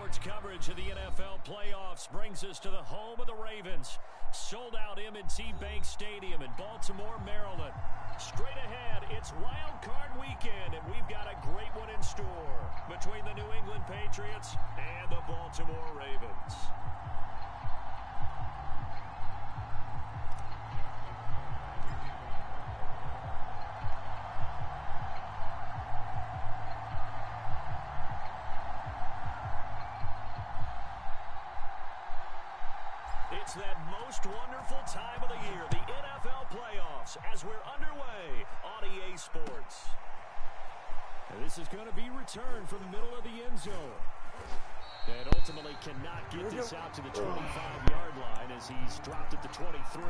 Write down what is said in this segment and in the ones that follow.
Sports coverage of the NFL playoffs brings us to the home of the Ravens. Sold out M&T Bank Stadium in Baltimore, Maryland. Straight ahead, it's Wildcard weekend, and we've got a great one in store between the New England Patriots and the Baltimore Ravens. It's that most wonderful time of the year, the NFL playoffs, as we're underway on EA Sports. And this is going to be returned from the middle of the end zone. And ultimately cannot get this out to the 25-yard line as he's dropped at the 23.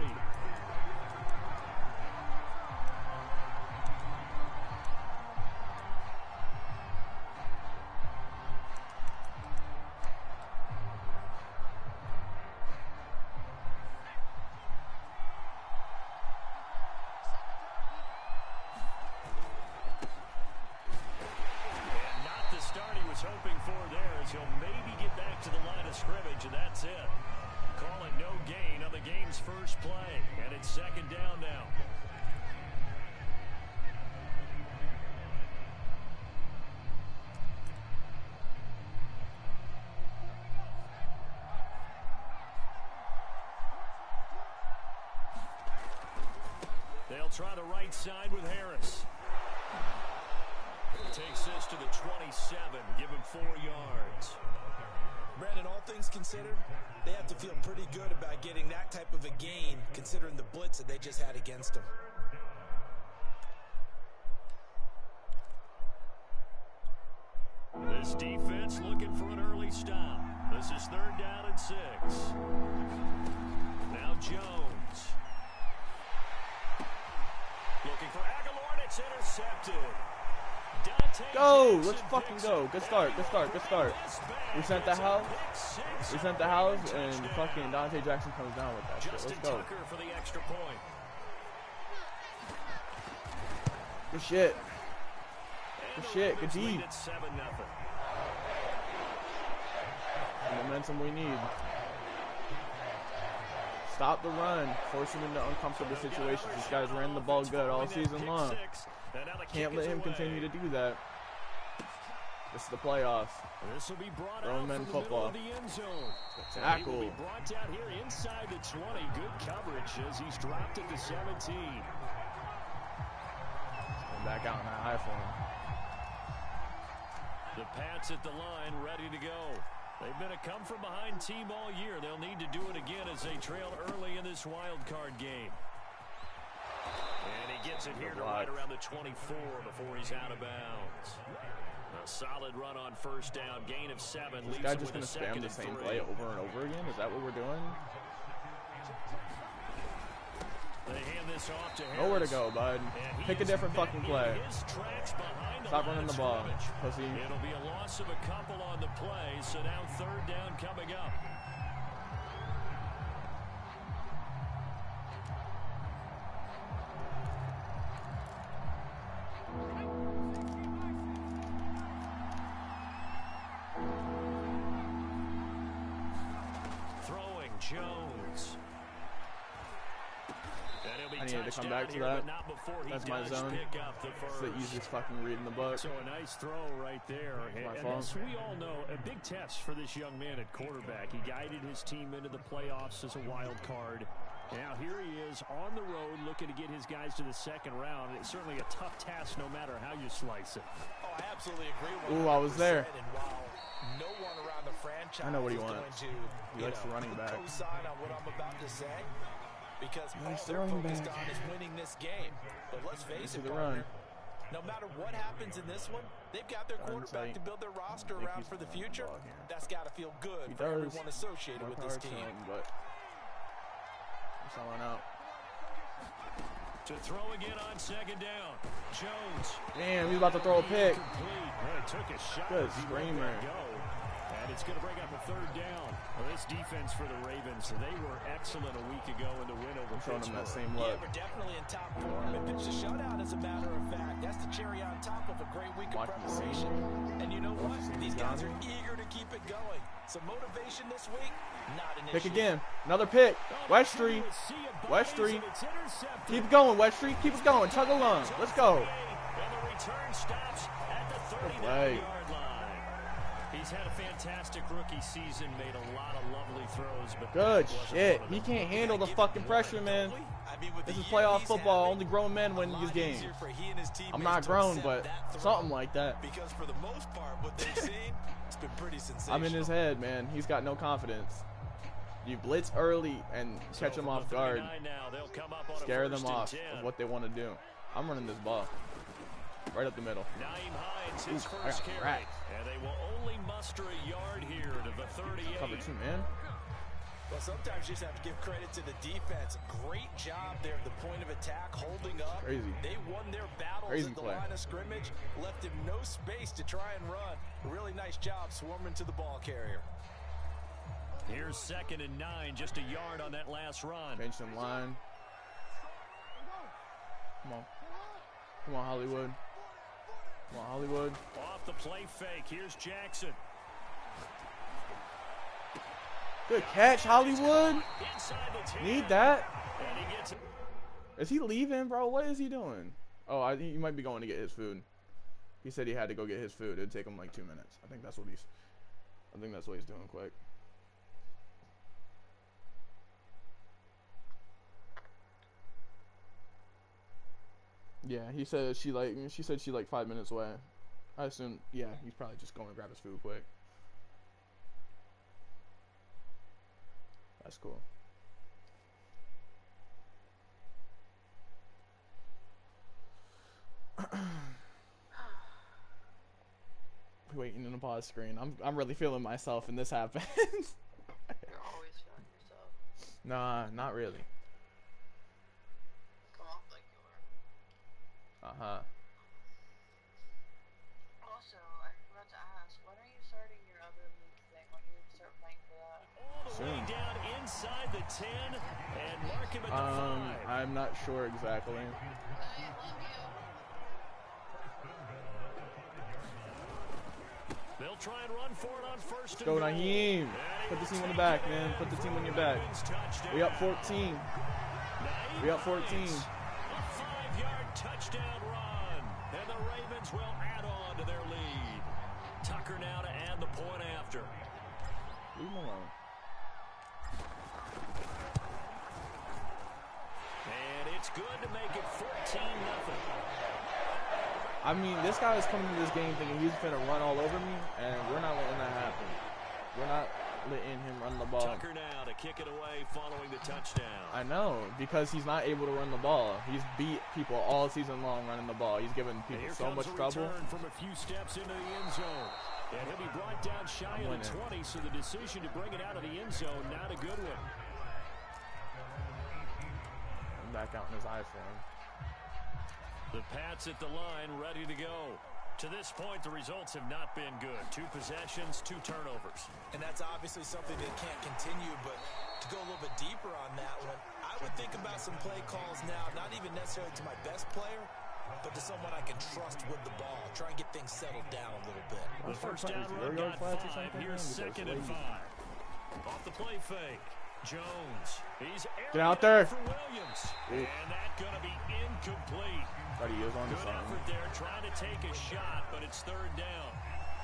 Hoping for there as he'll maybe get back to the line of scrimmage, and that's it. Calling no gain on the game's first play, and it's second down now. They'll try the right side with Harris. Takes this to the 27, give him 4 yards. Brandon, all things considered, they have to feel pretty good about getting that type of a gain, considering the blitz that they just had against them. This defense looking for an early stop. This is 3rd down and 6. Now Jones. Looking for Aguilar, and it's intercepted. Go! Let's fucking go. Good start, good start, good start. We sent the house. We sent the house, and fucking Dante Jackson comes down with that shit. Let's go. Good shit. Good shit. Good D. The momentum we need. Stop the run. Force him into uncomfortable situations. These guys ran the ball good all season long. Can't let him continue to do that. This is the playoffs. Grown men football. Tackle. Brought down here inside the 20. Good coverage as he's dropped at the 17. And back out in that high for him. The Pats at the line, ready to go. They've been a come-from-behind team all year. They'll need to do it again as they trail early in this wild card game. And he gets it here to right around the 24 before he's out of bounds. A solid run on first down, gain of 7. This guy just going to spam the same play over and over again? Is that what we're doing? They hand this off to Harris. Nowhere to go, bud. Pick a different fucking play. Stop running the ball, pussy. It'll be a loss of a couple on the play, so now 3rd down coming up. Throwing Jones. I needed to come back to that. That's my zone. It's the easiest fucking read in the book. So a nice throw right there. And as we all know, a big test for this young man at quarterback. He guided his team into the playoffs as a wild card. Now here he is on the road looking to get his guys to the 2nd round. It's certainly a tough task no matter how you slice it. Oh, I absolutely agree. Ooh, I was there. No one around the franchise I know what he wants. He likes the running back. Co-sign on what I'm about to say, because all they're focused on is winning this game. But let's face it, partner, no matter what happens in this one, they've got their quarterback to build their roster around for the future. That's got to feel good for everyone associated with this team. But someone out. To throw again on 2nd down. Jones. Damn, he's about to throw a pick. Took a shot. Good screamer. And It's going to bring up a third down. Well, this defense for the Ravens, they were excellent a week ago in the win over Pittsburgh. Showing them that same look. look. Yeah, we're definitely in top form. And it's a shutout, as a matter of fact. That's the cherry on top of a great week of preparation. And you know what? These guys are eager to keep it going. Some motivation this week, not an issue. Pick again. Another pick. Westry. Westry. Keep it going, Westry. Keep it going. Chug along. Let's go. And the return stops at the 39-yard line. He's had a fantastic rookie season, made a lot of lovely throws. But good shit. He can't handle the fucking pressure, man. This is playoff football. Only grown men win these games. I'm not grown, but something like that. Because for the most part, what they've seen, it's been pretty sensational. I'm in his head, man. He's got no confidence. You blitz early and catch them off guard. Scare them off of what they want to do. I'm running this ball. Right up the middle. His first carry. And they will only muster a yard here to the 38. Cover 2, man. Well, sometimes you just have to give credit to the defense. Great job there at the point of attack, holding up. Crazy. They won their battles Crazy at the play. line of scrimmage, left him no space to try and run. A really nice job swarming to the ball carrier. Here's 2nd and 9, just a yard on that last run. Bench in line. Come on. Come on, Hollywood. Come on, Hollywood. Off the play fake. Here's Jackson. Good catch, Hollywood. Need that. Is he leaving, bro? What is he doing? Oh, I think he might be going to get his food. He said he had to go get his food. It'd take him like 2 minutes. I think that's what he's doing quick. Yeah, she said she's like 5 minutes away. I assume, yeah, he's probably just going to grab his food quick. That's cool. Waiting in the pause screen. I'm really feeling myself, and this happens. You're always feeling yourself. Nah, not really. Come off like you are. Also, I forgot to ask, when are you starting your other league thing? When you start playing for that? All the way down inside the 10 and mark him at the 5. I'm not sure exactly. I love you. They'll try and run for it on first. Go, Naheem. Put the team on the back, man. Put the team on your back. We up 14. We up 14. A 5-yard touchdown run. And the Ravens will add on to their lead. Tucker now to add the point after. Leave him alone. And it's good to make it 14-0. I mean, this guy is coming to this game thinking he's going to run all over me, and we're not letting that happen. We're not letting him run the ball. Tucker now to kick it away following the touchdown. I know, because he's not able to run the ball. He's beat people all season long running the ball. He's given people so much trouble. From a few steps into the end zone. And he'll be brought down shy of the 20, so the decision to bring it out of the end zone, not a good one. I'm back out in his eye for him. The Pats at the line, ready to go. To this point, the results have not been good. 2 possessions, 2 turnovers. And that's obviously something that can't continue, but to go a little bit deeper on that one, I would think about some play calls now, not even necessarily to my best player, but to someone I can trust with the ball. Try and get things settled down a little bit. The first down run got 5. Here's 2nd and 5. Off the play fake. Jones. He's get out there. For Williams. And that's going to be incomplete. But he is on the Good side. effort there, trying to take a shot, but it's 3rd down.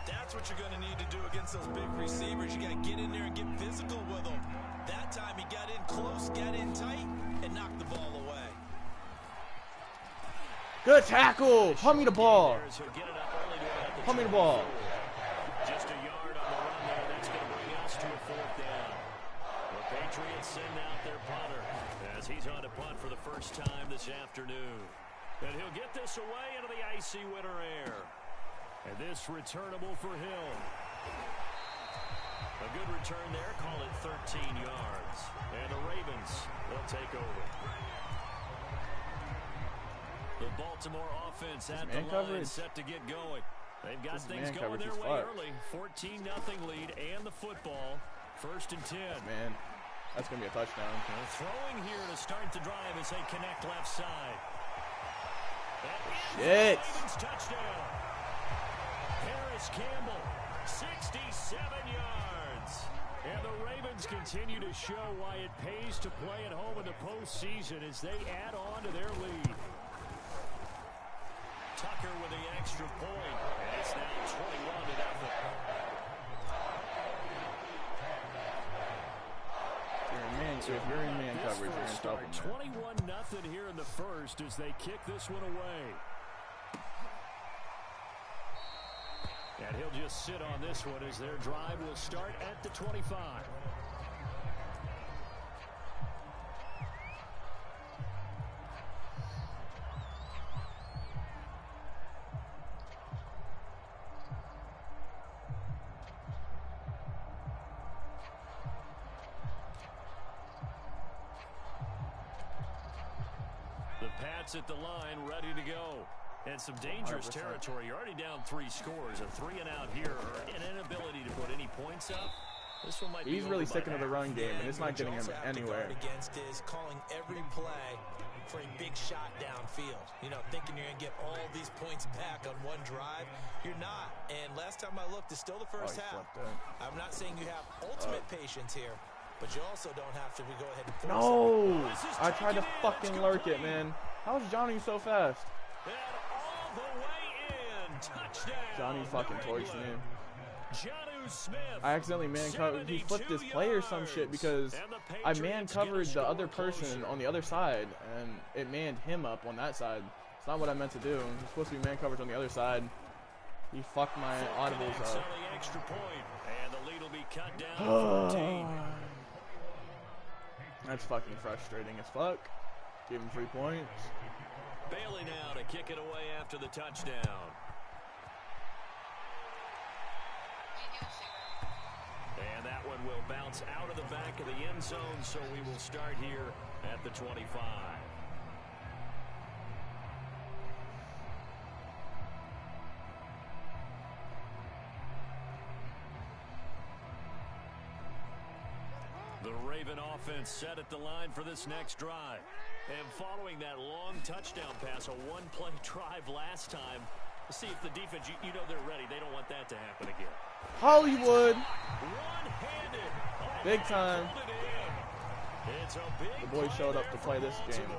That's what you're going to need to do against those big receivers. You got to get in there and get physical with them. That time he got in close, got in tight, and knocked the ball away. Good tackle. Pump me the ball. Pump me the ball. Just a yard on the run there. That's going to bring us to a 4th down. The Patriots send out their punter as he's on to punt for the first time this afternoon. And he'll get this away into the icy winter air. And this returnable for Hill. A good return there. Call it 13 yards. And the Ravens will take over. The Baltimore offense at the line set to get going. They've got things going their way early. 14-0 lead and the football. 1st and 10. Man, that's going to be a touchdown. Throwing here to start the drive as they connect left side. Shit. Touchdown. Harris Campbell, 67 yards. And the Ravens continue to show why it pays to play at home in the postseason as they add on to their lead. Tucker with the extra point. And it's now 21-0. If you're in man coverage, you're in trouble. 21-0 here in the first as they kick this one away. And he'll just sit on this one as their drive will start at the 25. The Pats at the line, ready to go. And some dangerous 100%. territory. You're already down 3 scores. A 3 and out here, or an inability to put any points up. This one might He's be really sticking to the run game, and it's not getting him anywhere. Against is calling every play for a big shot downfield. You know, thinking you're going to get all these points back on one drive. You're not. And last time I looked, it's still the first half. I'm not saying you have ultimate patience here, but you also don't have to go ahead and force No! I tried to fucking lurk it, man. How is Johnny so fast? And all the way in. Touchdown. Johnny fucking torched me. Jonnu Smith. I accidentally man-covered. He flipped his play or some shit because I man-covered the other person on the other side, and it manned him up on that side. It's not what I meant to do. He's supposed to be man-coverage on the other side. He fucked my audibles up. Extra point, and the lead will be cut down to 14. That's fucking frustrating as fuck. Give him 3 points. Bailey now to kick it away after the touchdown. And that one will bounce out of the back of the end zone, so we will start here at the 25. The Raven offense set at the line for this next drive. And following that long touchdown pass, a one-play drive last time, let's see if the defense, you know they're ready. They don't want that to happen again. Hollywood. One-handed. Big time. It's a big The boys showed up to play this game.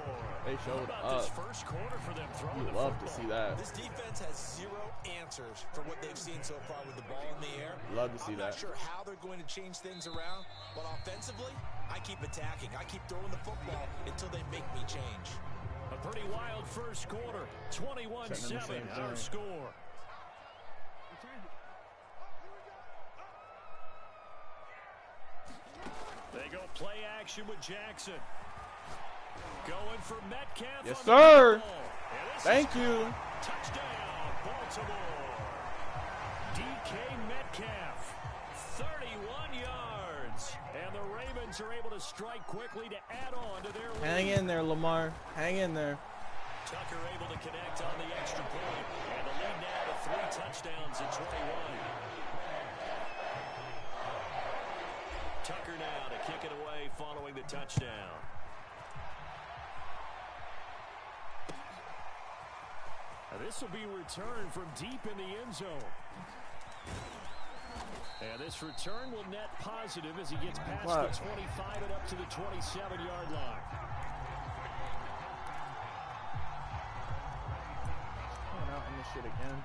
They showed up. This first quarter for them throwing You the love to football. see that. This defense has zero answers for what they've seen so far with the ball in the air. Love to see I'm not that. sure how they're going to change things around, but offensively, I keep attacking. I keep throwing the football until they make me change. A pretty wild first quarter. 21-7 our score. They go play action with Jackson. Going for Metcalf. Yes, on sir. the ball. And this Thank is you. touchdown, Baltimore. DK Metcalf, 31 yards. And the Ravens are able to strike quickly to add on to their lead. Hang in there, Lamar. Hang in there. Tucker able to connect on the extra point. And the lead now to 3 touchdowns at 21. Tucker now to kick it away following the touchdown. Now this will be returned from deep in the end zone. And this return will net positive as he gets past the 25 and up to the 27-yard line. Coming out in this shit again.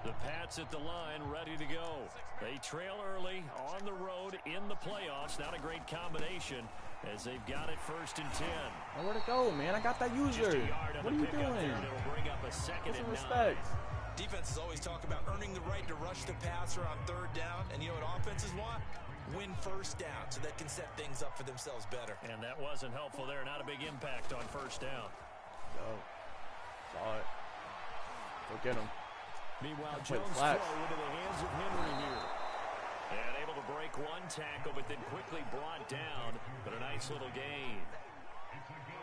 The Pats at the line, ready to go. They trail early on the road in the playoffs. Not a great combination as they've got it 1st and 10. Now where'd it go, man? I got that user. What are you doing? It'll bring up a 2nd Get some and 9. respect. Defenses always talk about earning the right to rush the passer on 3rd down, and you know what offenses want? Win 1st down so they can set things up for themselves better. And that wasn't helpful there. Not a big impact on 1st down. Go. Saw it. Go get him. Meanwhile, Play Jones flat. throw into the hands of Henry here. And able to break one tackle, but then quickly brought down. But a nice little gain.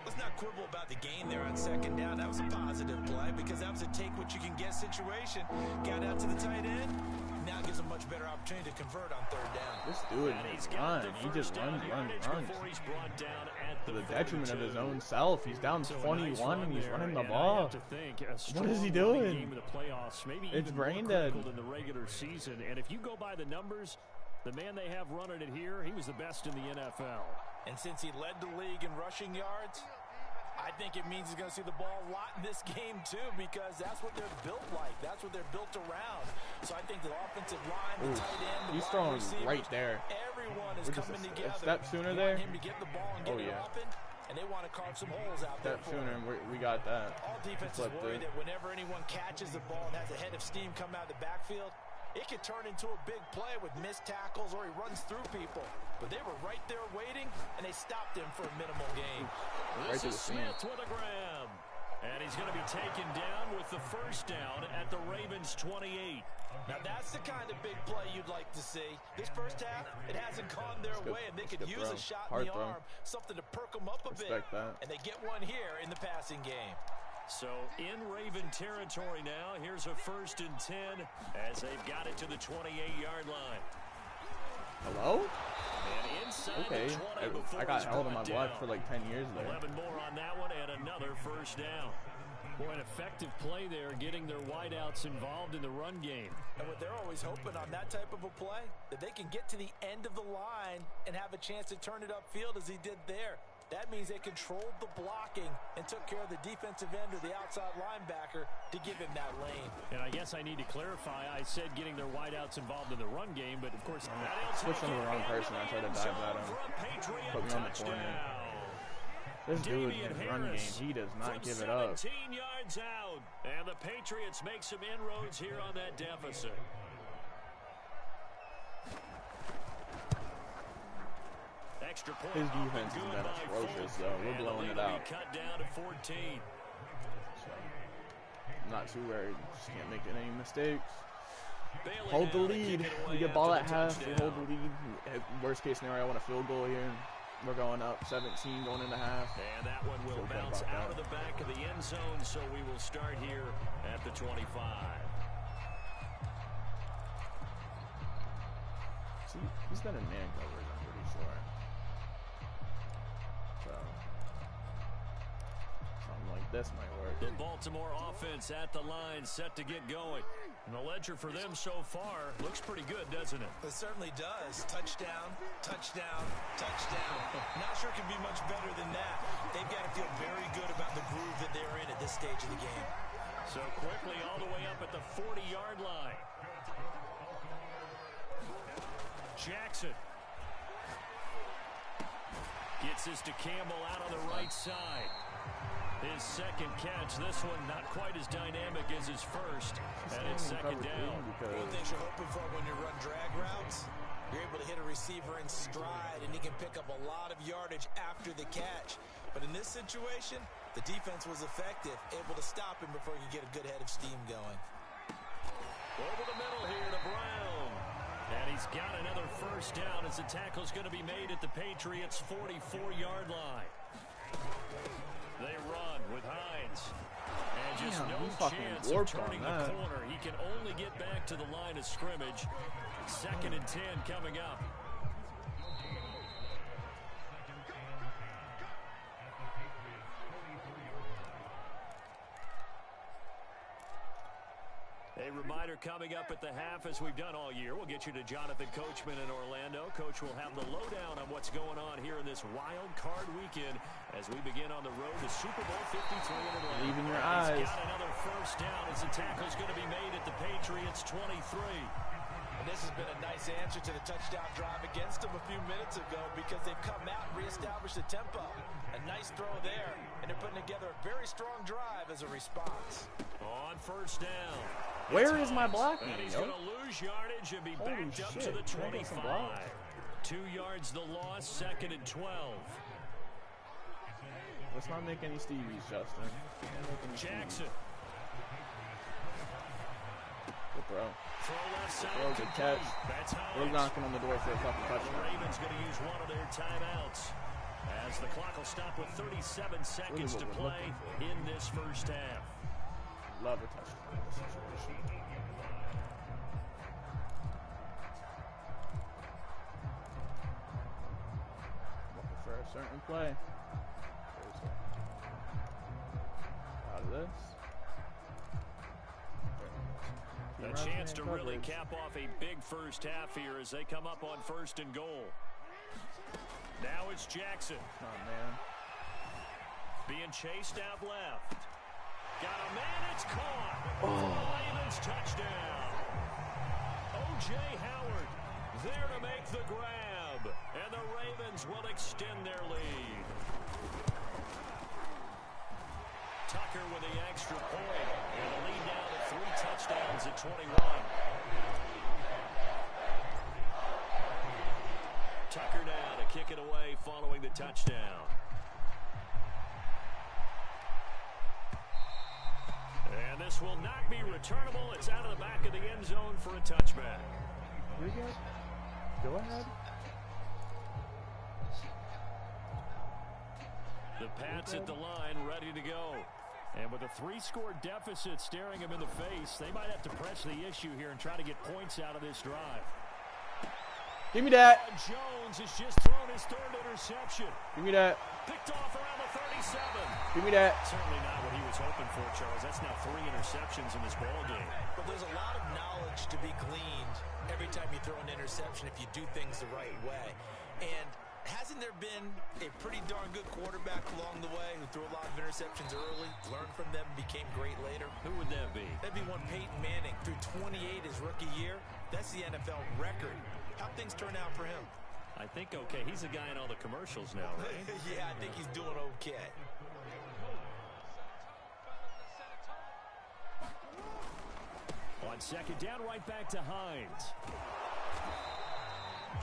Let's not quibble about the gain there on second down. That was a positive play because that was a take-what-you-can-get situation. Got out to the tight end. Now gives a much better opportunity to convert on third down. This dude just runs. He just runs. To the detriment of his own self. He's down 21 and he's running the ball. What is he doing? It's brain dead. In the regular season, and if you go by the numbers, the man they have running it here, he was the best in the NFL. And since he led the league in rushing yards, I think it means he's going to see the ball a lot in this game, too, because that's what they're built like. That's what they're built around. So I think the offensive line, the tight end, the he's throwing right there. Everyone is coming together. A step sooner there? Him to get the ball and get it open, and they want to carve some holes out there. Step sooner, and we got that. All defenses worry that whenever anyone catches the ball and has a head of steam come out of the backfield, it could turn into a big play with missed tackles or he runs through people. But they were right there waiting, and they stopped him for a minimal gain. This is Smith with a grab. And he's going to be taken down with the first down at the Ravens' 28. Now, that's the kind of big play you'd like to see. This first half, it hasn't gone their way, and they could use a shot in the arm, something to perk them up a bit. And they get one here in the passing game. So in Raven territory now, here's a 1st and 10 as they've got it to the 28-yard line. Hello? And inside okay, I got held on my block for like 10 years there. 11 more on that one and another first down. Boy, an effective play there, getting their wideouts involved in the run game. And what they're always hoping on that type of a play, that they can get to the end of the line and have a chance to turn it upfield as he did there. That means they controlled the blocking and took care of the defensive end or the outside linebacker to give him that lane. And I guess I need to clarify, I said getting their wideouts involved in the run game, but of course, switching to the wrong person. I tried to dive at him. Put me on the corner. This dude in his run game, he does not give it up. 17 yards out, and the Patriots make some inroads here on that deficit. His defense has been atrocious, though. We're blowing it out. Cut down to 14. So, not too worried. Just can't make any mistakes. Hold the lead. We get ball at half. We hold the lead. Worst case scenario, I want a field goal here. We're going up 17 going into half. And that one will bounce out of the back of the end zone, so we will start here at the 25. See, he's got a man coverage, I'm pretty sure. So, something like this might work. The Baltimore offense at the line, set to get going. And the ledger for them so far looks pretty good, doesn't it? It certainly does. Touchdown, touchdown, touchdown. Not sure it can be much better than that. They've got to feel very good about the groove that they're in at this stage of the game. So quickly all the way up at the 40-yard line. Jackson gets this to Campbell out on the right side. His second catch, this one not quite as dynamic as his first, and it's second down. One thing you're hoping for when you run drag routes, you're able to hit a receiver in stride, and he can pick up a lot of yardage after the catch. But in this situation, the defense was effective, able to stop him before he could get a good head of steam going. Over the middle here to Brown. And he's got another first down as the tackle's going to be made at the Patriots' 44-yard line. They run with Hines. And just no chance of turning the corner. He can only get back to the line of scrimmage. 2nd and 10 coming up. A reminder coming up at the half, as we've done all year. We'll get you to Jonathan Coachman in Orlando. Coach will have the lowdown on what's going on here in this wild card weekend as we begin on the road to Super Bowl 53 in Atlanta. Believe in your eyes. He's got another first down as the tackle's going to be made at the Patriots' 23. And this has been a nice answer to the touchdown drive against them a few minutes ago because they've come out and reestablished the tempo. A nice throw there, and they're putting together a very strong drive as a response. On first down. Where is my blocking? And he's going to lose yardage and be backed up to the 25. 2 yards the loss, 2nd and 12. Let's not make any Stevies, Justyn. Jackson. Good throw. Throw left side. Good catch. We're knocking on the door for a fucking touchdown. Ravens going to use one of their timeouts. As the clock will stop with 37 seconds to play in this first half. Love a touchdown in this situation. Looking for a certain play. Out of this. A chance to really cap off a big first half here as they come up on 1st and goal. Now it's Jackson. Oh, man. Being chased out left. Got a man, it's caught. For the Ravens touchdown. O.J. Howard there to make the grab. And the Ravens will extend their lead. Tucker with the extra point. And the lead now to 3 touchdowns at 21. Tucker now to kick it away following the touchdown. And this will not be returnable. It's out of the back of the end zone for a touchback. You're good. Go ahead. The Pats at the line, ready to go. And with a 3-score deficit staring them in the face, they might have to press the issue here and try to get points out of this drive. Give me that. Jones has just thrown his 3rd interception. Give me that. Picked off around the 37. Give me that. Certainly not what he was hoping for, Charles. That's now 3 interceptions in this ball game. But there's a lot of knowledge to be gleaned every time you throw an interception if you do things the right way. And hasn't there been a pretty darn good quarterback along the way who threw a lot of interceptions early, learned from them, became great later? Who would that be? That'd be one Peyton Manning. Threw 28 his rookie year. That's the NFL record. How'd things turn out for him? I think okay. He's a guy in all the commercials now, right? Yeah, I think he's doing okay. On 2nd down, right back to Hines.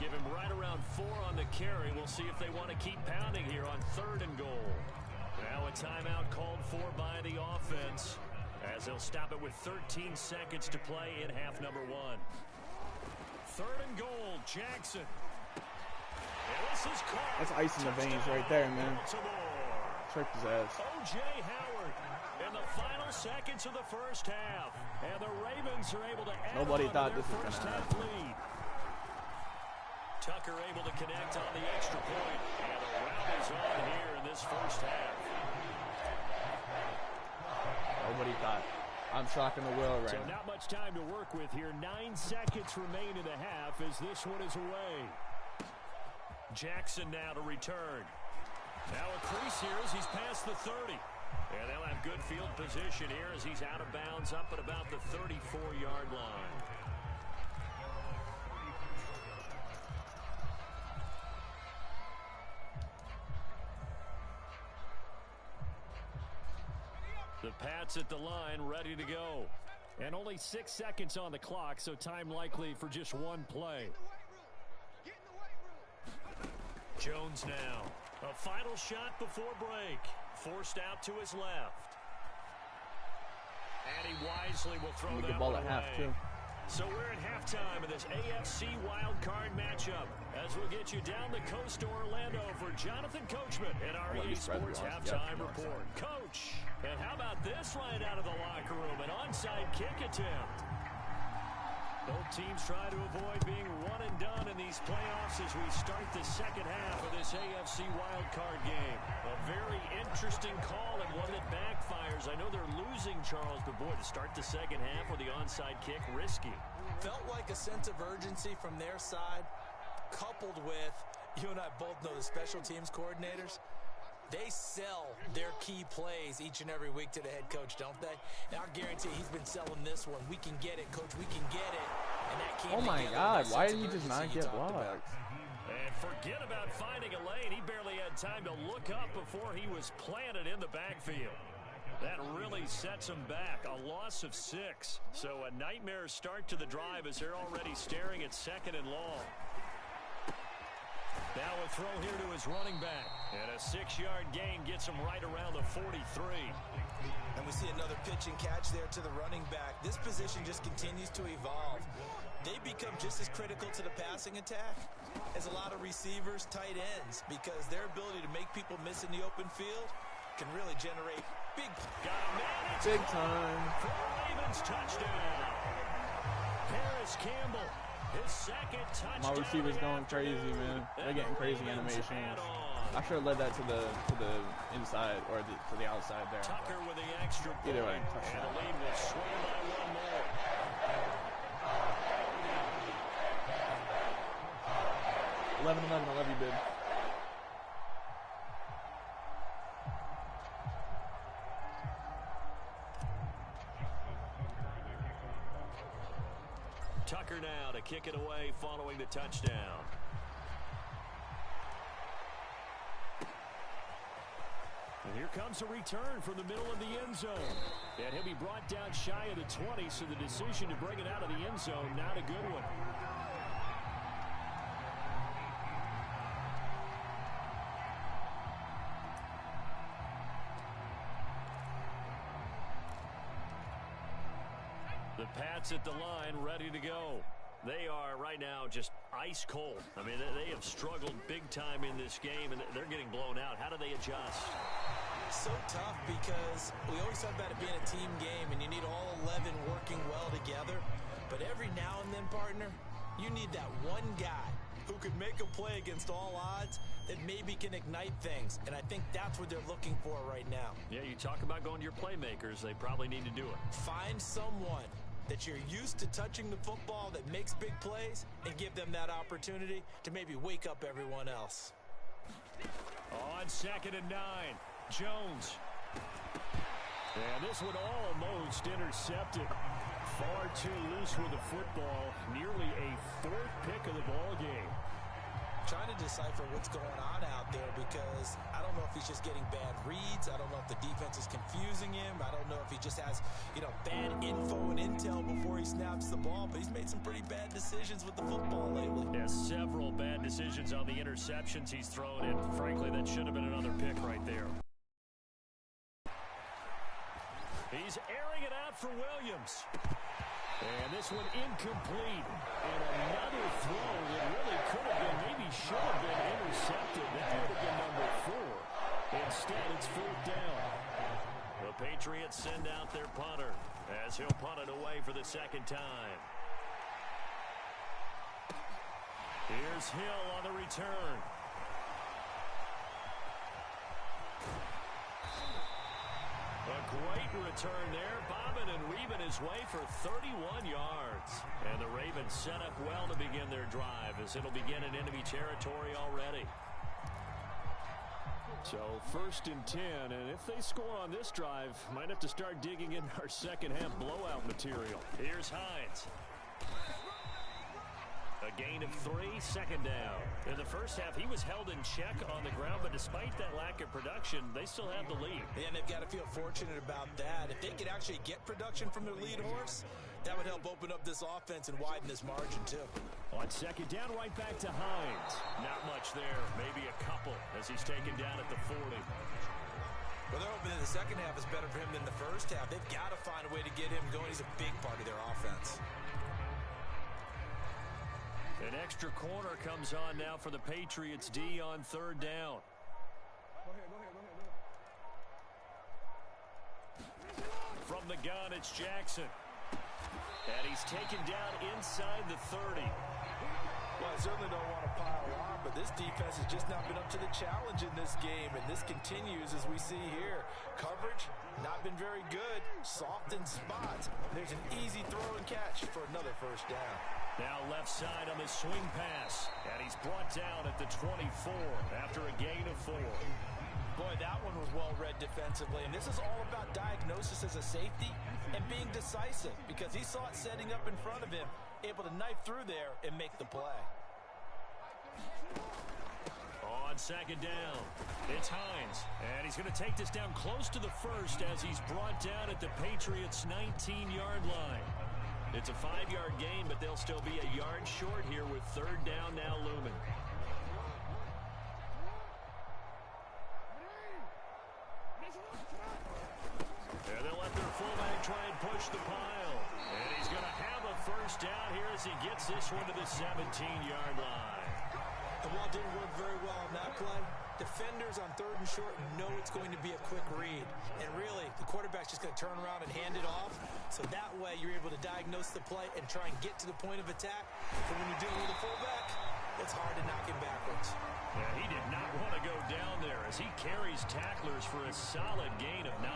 Give him right around 4 on the carry. We'll see if they want to keep pounding here on 3rd and goal. Now a timeout called for by the offense as they'll stop it with 13 seconds to play in half number 1. 3rd and goal, Jackson. And this is caught. That's ice in the veins right there, man. Tricked his ass. O.J. Howard in the final seconds of the first half. And the Ravens are able to add Nobody on thought to their this was first gonna half happen. lead. Tucker able to connect on the extra point. And the round is on here in this first half. Nobody thought. I'm shocking the wheel right So now. not much time to work with here. 9 seconds remain in the half as this one is away. Jackson now to return. Now a crease here as he's past the 30. And they'll have good field position here as he's out of bounds up at about the 34-yard line. The Pats at the line, ready to go. And only 6 seconds on the clock, so time likely for just one play. Jones now. A final shot before break. Forced out to his left. And he wisely will throw that ball one at half, away. too. So we're at halftime of this AFC Wildcard matchup as we'll get you down the coast to Orlando for Jonathan Coachman in our EA Sports Halftime Report. Coach, and how about this right out of the locker room? An onside kick attempt. Both teams try to avoid being one and done in these playoffs as we start the second half of this AFC wildcard game. A very interesting call and one that backfires. I know they're losing, Charles, but boy, to start the second half with the onside kick, risky. Felt like a sense of urgency from their side, coupled with, you and I both know the special teams coordinators. They sell their key plays each and every week to the head coach, don't they? And I guarantee he's been selling this one. We can get it, coach. We can get it. And that came Oh my God! Why did he just not get blocked? And forget about finding a lane. He barely had time to look up before he was planted in the backfield. That really sets him back. A loss of 6. So a nightmare start to the drive as they're already staring at 2nd and long. Now a throw here to his running back. And a 6-yard gain gets him right around the 43. And we see another pitch and catch there to the running back. This position just continues to evolve. they become just as critical to the passing attack as a lot of receivers, tight ends, because their ability to make people miss in the open field can really generate big time. For the Ravens touchdown. Paris Campbell, his second touchdown. My receivers going crazy, man. They're getting crazy animations. I should have led that to the inside or to the outside there. Tucker with the extra point. Either way, and the lead will swing by one more. I love you, bid. Tucker now to kick it away following the touchdown. And here comes a return from the middle of the end zone. And he'll be brought down shy of the 20, so the decision to bring it out of the end zone, not a good one. The Pats at the line, ready to go. They are right now just ice cold. I mean, they have struggled big time in this game, and they're getting blown out. How do they adjust? So tough because we always talk about it being a team game, and you need all 11 working well together. But every now and then, partner, you need that one guy who could make a play against all odds that maybe can ignite things. And I think that's what they're looking for right now. Yeah, you talk about going to your playmakers. They probably need to do it. Find someone that you're used to touching the football that makes big plays and give them that opportunity to maybe wake up everyone else. On 2nd and 9, Jones. And this one almost intercepted. Far too loose with the football. Nearly a 4th pick of the ball game. Trying to decipher what's going on out there because I don't know if he's just getting bad reads. I don't know if the defense is confusing him. I don't know if he just has, bad info and intel before he snaps the ball. But he's made some pretty bad decisions with the football lately. Yeah, several bad decisions on the interceptions he's thrown, and frankly, that should have been another pick right there. He's airing it out for Williams. And this one incomplete. And another throw that really could have been, maybe should have been intercepted. That would have been number 4. Instead, it's 4th down. The Patriots send out their punter as he'll punt it away for the 2nd time. Here's Hill on the return. A great return there, bobbing and weaving his way for 31 yards. And the Ravens set up well to begin their drive as it'll begin in enemy territory already. So 1st and 10, and if they score on this drive, might have to start digging in our second half blowout material. Here's Hines. A gain of 3, 2nd down. In the first half, he was held in check on the ground, but despite that lack of production, they still have the lead. And they've got to feel fortunate about that. If they could actually get production from their lead horse, that would help open up this offense and widen this margin, too. On 2nd down, right back to Hines. Not much there, maybe a couple as he's taken down at the 40. Well, they're hoping that the second half is better for him than the first half. They've got to find a way to get him going. He's a big part of their offense. An extra corner comes on now for the Patriots D on 3rd down. From the gun, it's Jackson. And he's taken down inside the 30. Well, I certainly don't want to pile on, but this defense has just not been up to the challenge in this game, and this continues as we see here. Coverage, not been very good. Soft in spots. There's an easy throw and catch for another 1st down. Now left side on the swing pass, and he's brought down at the 24 after a gain of 4. Boy, that one was well read defensively, and this is all about diagnosis as a safety and being decisive because he saw it setting up in front of him, able to knife through there and make the play. On 2nd down, it's Hines, and he's going to take this down close to the 1st as he's brought down at the Patriots' 19-yard line. It's a 5-yard gain, but they'll still be a yard short here with 3rd down now looming. And they'll let their fullback try and push the pile. And he's going to have a 1st first down here as he gets this one to the 17-yard line. The ball didn't work very well on that play. Defenders on 3rd and short know it's going to be a quick read. And really, the quarterback's just going to turn around and hand it off. So that way, you're able to diagnose the play and try and get to the point of attack. But when you're dealing with a fullback, it's hard to knock him backwards. Yeah, he did not want to go down there as he carries tacklers for a solid gain of 9.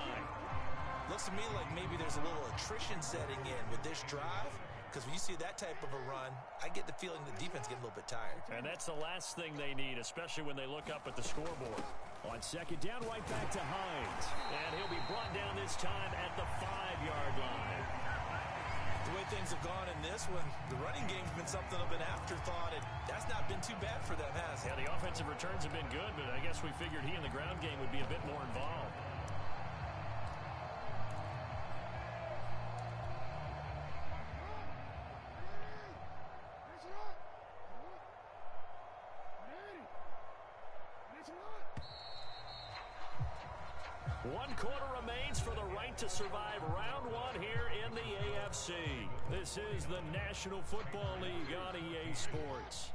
Looks to me like maybe there's a little attrition setting in with this drive. Because when you see that type of a run, I get the feeling the defense getting a little bit tired. And that's the last thing they need, especially when they look up at the scoreboard. On 2nd down, right back to Hines. And he'll be brought down this time at the 5-yard line. The way things have gone in this one, the running game's been something of an afterthought, and that's not been too bad for them, has it? Yeah, the offensive returns have been good, but I guess we figured he in the ground game would be a bit more involved. One quarter remains for the right to survive round 1 here in the AFC. This is the National Football League on EA Sports.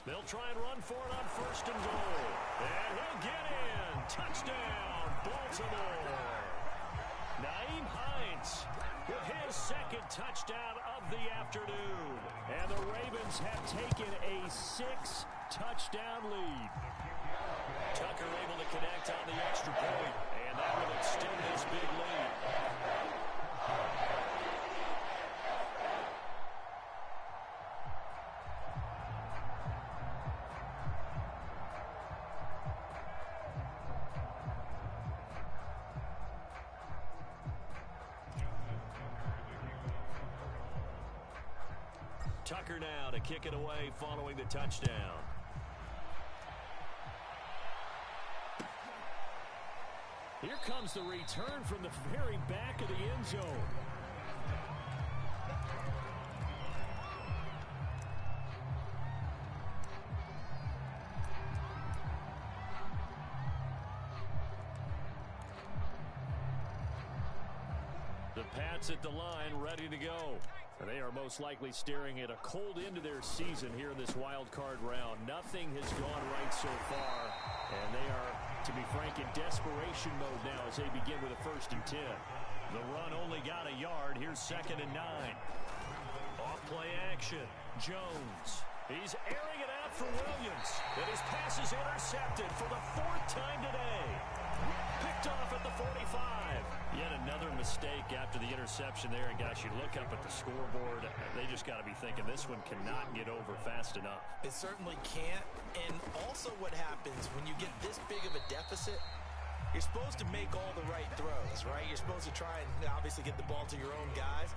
They'll try and run for it on 1st and goal. And he'll get in. Touchdown, Baltimore. Nyheim Hines with his 2nd touchdown of the afternoon. And the Ravens have taken a 6-touchdown lead. Tucker able to connect on the extra point, and that will extend this big lead. Tucker now to kick it away following the touchdown. Here comes the return from the very back of the end zone. The Pats at the line, ready to go. They are most likely staring at a cold end to their season here in this wild card round. Nothing has gone right so far, and they are, to be frank, in desperation mode now as they begin with a 1st and 10. The run only got a yard. Here's 2nd and 9. Off play action. Jones. He's airing it out for Williams. And his pass is intercepted for the 4th time today. Picked off at the 45. Yet another mistake after the interception there. And guys, you look up at the scoreboard, they just got to be thinking this one cannot get over fast enough. It certainly can't. And also what happens when you get this big of a deficit, you're supposed to make all the right throws, right? You're supposed to try and obviously get the ball to your own guys.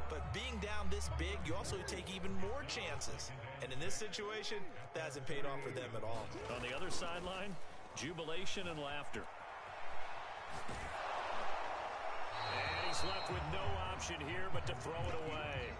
But being down this big, you also take even more chances. And in this situation, that hasn't paid off for them at all. On the other sideline, jubilation and laughter. And he's left with no option here but to throw it away.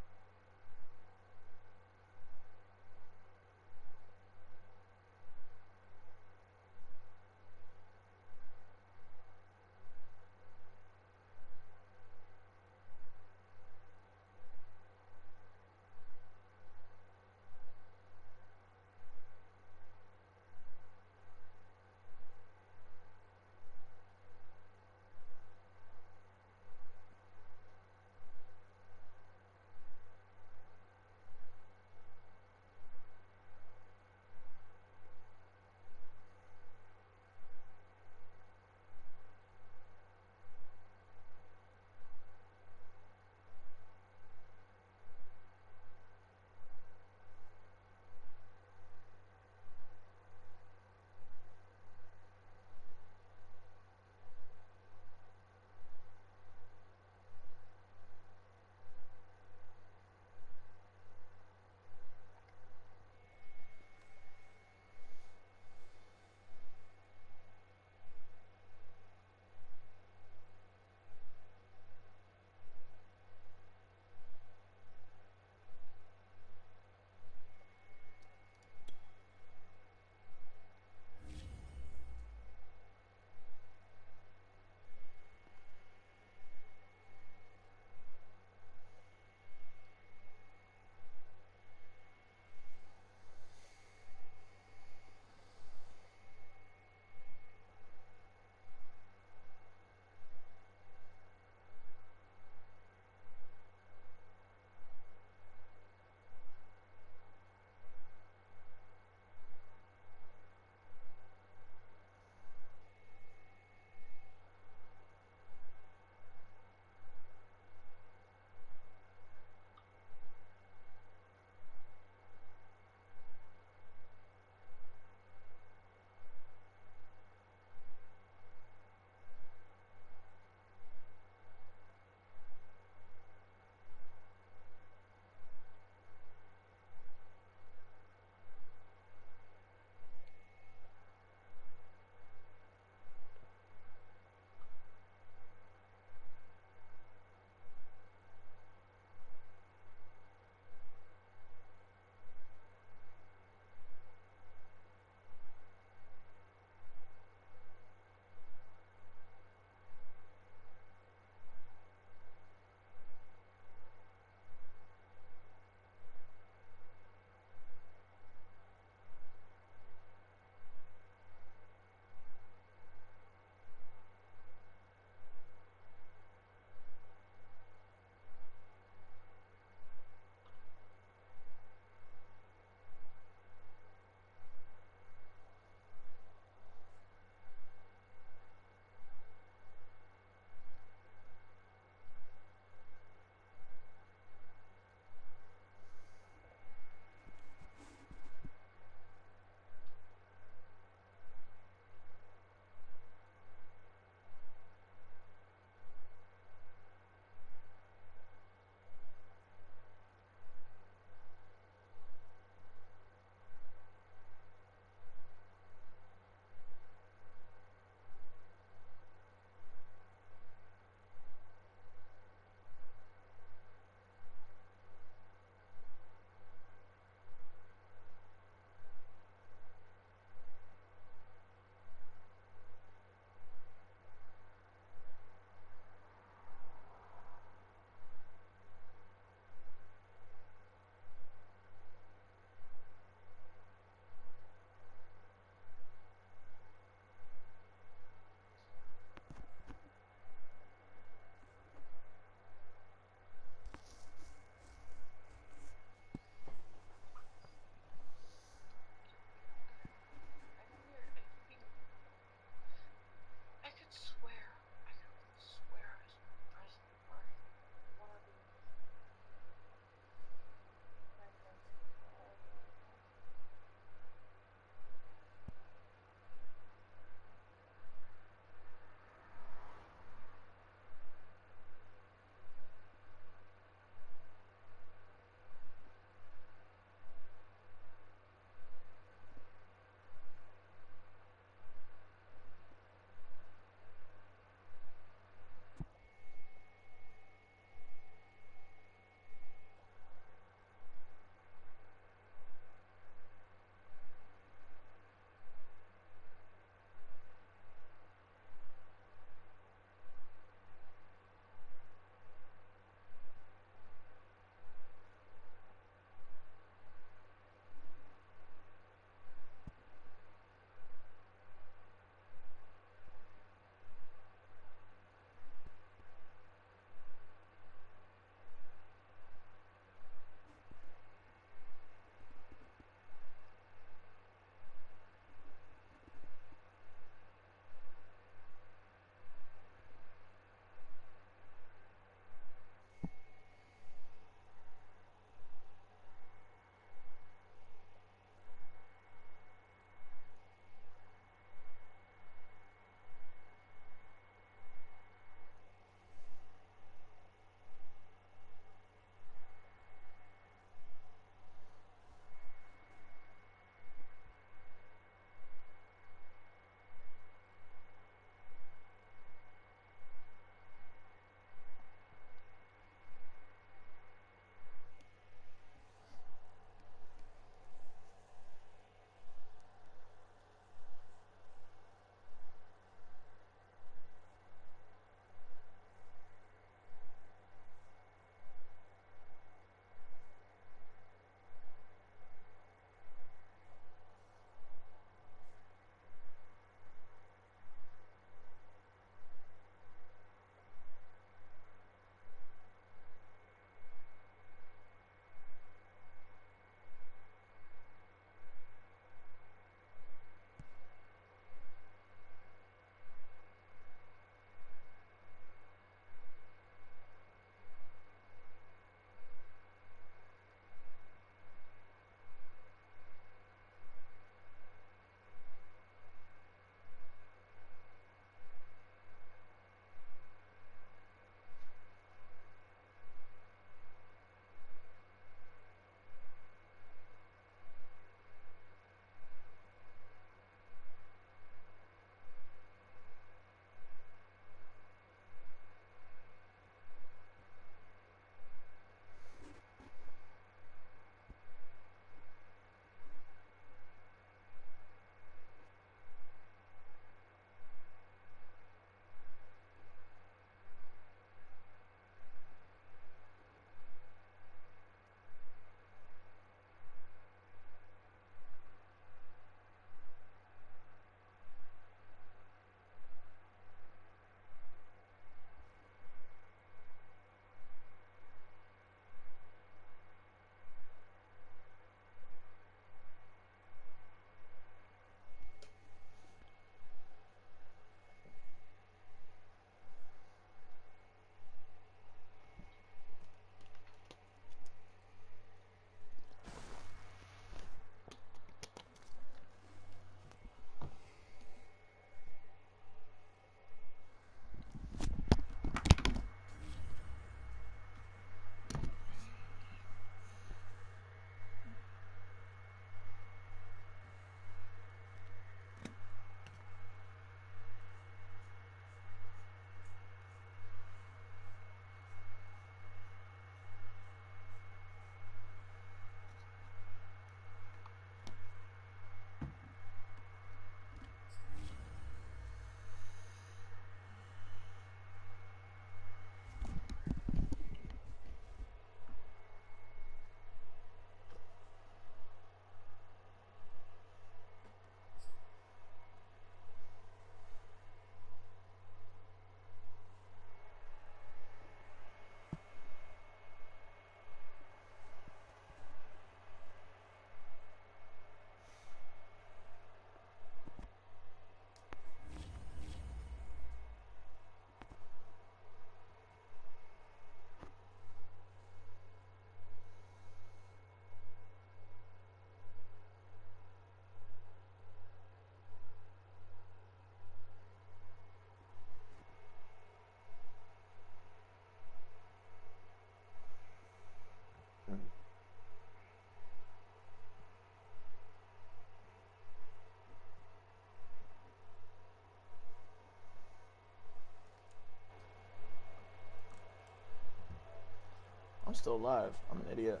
still live. I'm an idiot.